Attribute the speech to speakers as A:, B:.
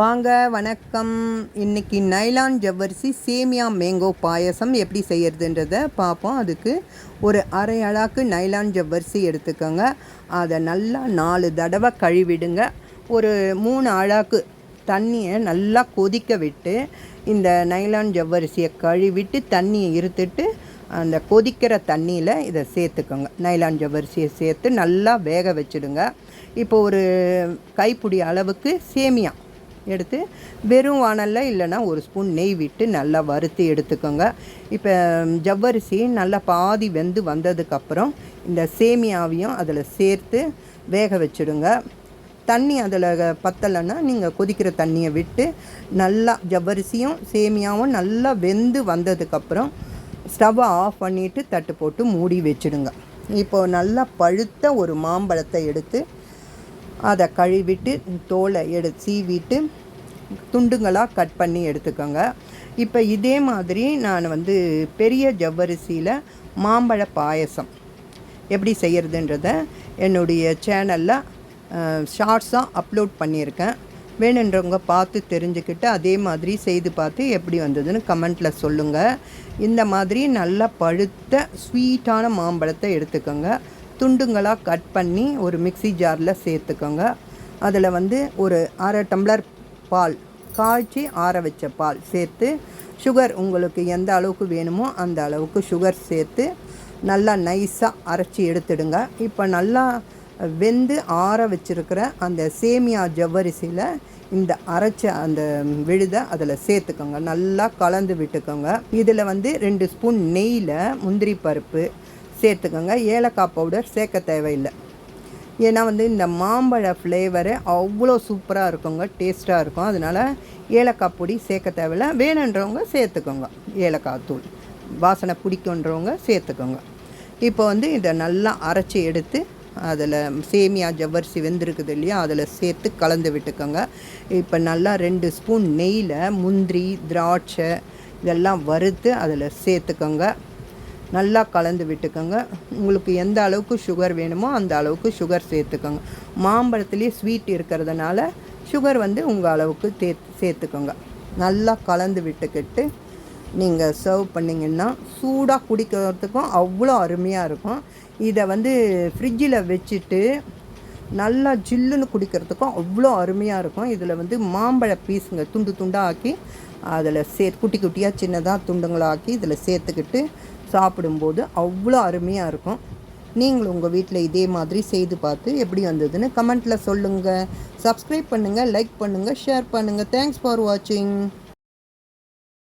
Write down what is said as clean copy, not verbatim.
A: வாங்க வணக்கம். இன்றைக்கி நைலான் ஜவ்வரிசி சேமியா மேங்கோ பாயசம் எப்படி செய்கிறதுன்றதை பார்ப்போம். அதுக்கு ஒரு அரை அழாக்கு நைலான் ஜவ்வரிசி எடுத்துக்கோங்க. அதை நல்லா 4 தடவை கழுவிடுங்க. ஒரு 3 அழாக்கு தண்ணியை நல்லா கொதிக்க விட்டு இந்த நைலான் ஜவ்வரிசியை கழுவிட்டு தண்ணியை இருத்துட்டு அந்த கொதிக்கிற தண்ணியில் இதை சேர்த்துக்கோங்க. நைலான் ஜவ்வரிசியை சேர்த்து நல்லா வேக வச்சுடுங்க. இப்போ ஒரு கைப்பிடி அளவுக்கு சேமியா எடுத்து வெறும் வானலில் இல்லைன்னா ஒரு ஸ்பூன் நெய் விட்டு நல்லா வறுத்து எடுத்துக்கோங்க. இப்போ ஜவ்வரிசி நல்லா பாதி வெந்து வந்ததுக்கப்புறம் இந்த சேமியாவையும் அதில் சேர்த்து வேக வச்சுடுங்க. தண்ணி அதில் பத்தலைன்னா நீங்கள் கொதிக்கிற தண்ணியை விட்டு நல்லா ஜவ்வரிசியும் சேமியாவும் நல்லா வெந்து வந்ததுக்கப்புறம் ஸ்டவ்வை ஆஃப் பண்ணிவிட்டு தட்டு போட்டு மூடி வச்சுடுங்க. இப்போது நல்லா பழுத்த ஒரு மாம்பழத்தை எடுத்து அதை கழுவிட்டு தோலை சீவிட்டு துண்டுங்களாக கட் பண்ணி எடுத்துக்கோங்க. இப்போ இதே மாதிரி நான் பெரிய ஜவ்வரிசியில் மாம்பழ பாயசம் எப்படி செய்கிறதுன்றதை என்னுடைய சேனலில் ஷார்ட்ஸாக அப்லோட் பண்ணியிருக்கேன். வேணுன்றவங்க பார்த்து தெரிஞ்சுக்கிட்டு அதே மாதிரி செய்து பார்த்து எப்படி வந்ததுன்னு கமெண்ட்டில் சொல்லுங்கள். இந்த மாதிரி நல்லா பழுத்த ஸ்வீட்டான மாம்பழத்தை எடுத்துக்கோங்க. துண்டுங்களாக கட் பண்ணி ஒரு மிக்ஸி ஜாரில் சேர்த்துக்கோங்க. அதில் ஒரு அரை டம்ளர் பால், காய்ச்சி ஆற வச்ச பால் சேர்த்து, சுகர் உங்களுக்கு எந்த அளவுக்கு வேணுமோ அந்த அளவுக்கு சுகர் சேர்த்து நல்லா நைஸாக அரைச்சி எடுத்துடுங்க. இப்போ நல்லா வெந்து ஆற வச்சுருக்கிற அந்த சேமியா ஜவ்வரிசியில் இந்த அரைச்ச அந்த விழுதை அதில் சேர்த்துக்கோங்க. நல்லா கலந்து விட்டுக்கோங்க. இதில் 2 ஸ்பூன் நெய்யில் முந்திரி பருப்பு சேர்த்துக்கோங்க. ஏலக்காய் பவுடர் சேர்க்க தேவையில்லை. ஏன்னா இந்த மாம்பழ ஃப்ளேவரு அவ்வளோ சூப்பராக இருக்குங்க, டேஸ்ட்டாக இருக்கும். அதனால் ஏலக்காய் பொடி சேர்க்க தேவையில்லை. வேணுன்றவங்க சேர்த்துக்கோங்க. ஏலக்காய் தூள் வாசனை பிடிக்குன்றவங்க சேர்த்துக்கோங்க. இப்போ இதை நல்லா அரைச்சி எடுத்து அதில் சேமியா ஜவ்வரிசி வெந்திருக்குது இல்லையா, அதில் சேர்த்து கலந்து விட்டுக்கோங்க. இப்போ நல்லா 2 ஸ்பூன் நெய்யில் முந்திரி திராட்சை இதெல்லாம் வறுத்து அதில் சேர்த்துக்கோங்க. நல்லா கலந்து விட்டுக்கோங்க. உங்களுக்கு எந்த அளவுக்கு சுகர் வேணுமோ அந்த அளவுக்கு சுகர் சேர்த்துக்கோங்க. மாம்பழத்துலேயே ஸ்வீட் இருக்கிறதுனால சுகர் உங்கள் அளவுக்கு சேர்த்துக்கோங்க. நல்லா கலந்து விட்டுக்கிட்டு நீங்கள் சர்வ் பண்ணிங்கன்னா சூடாக குடிக்கிறதுக்கும் அவ்வளோ அருமையாக இருக்கும். இதை ஃப்ரிட்ஜில் வச்சுட்டு நல்லா ஜில்லுன்னு குடிக்கிறதுக்கும் அவ்வளோ அருமையாக இருக்கும். இதில் மாம்பழ பீஸுங்க துண்டு துண்டாக ஆக்கி அதில் குட்டி குட்டியாக சின்னதாக துண்டுங்களாக்கி இதில் சேர்த்துக்கிட்டு சாப்பிடும்போது அவ்வளோ அருமையாக இருக்கும். நீங்களும் உங்கள் வீட்டில் இதே மாதிரி செய்து பார்த்து எப்படி வந்ததுன்னு கமெண்ட்டில் சொல்லுங்கள். சப்ஸ்கிரைப் பண்ணுங்கள், லைக் பண்ணுங்கள், ஷேர் பண்ணுங்கள். தேங்க்ஸ் ஃபார் வாட்சிங்.